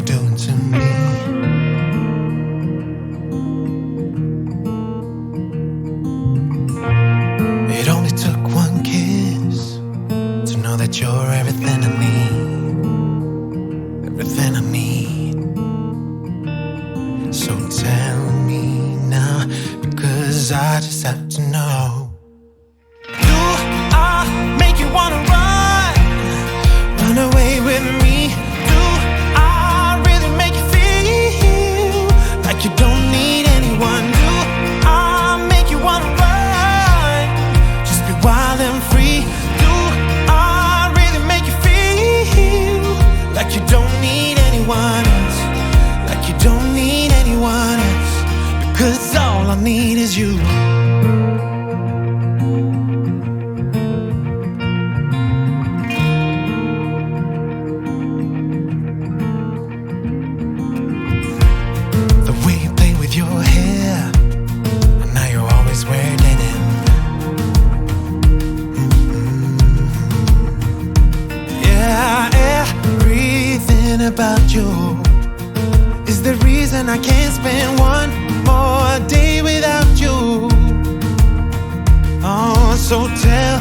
you're doing to me. It only took one kiss to know that you're everything I need, everything I need. So tell me now, because I just have to know. Do I make you wanna run away with me? Do I really make you feel like you don't need anyone? Do I make you wanna run, just be wild and free? Do I really make you feel like you don't need anyone else, like you don't need anyone else? Because all I need is you. Your hair, and now you're always wearing denim. Yeah, everything about you is the reason I can't spend one more day without you. Oh, so tell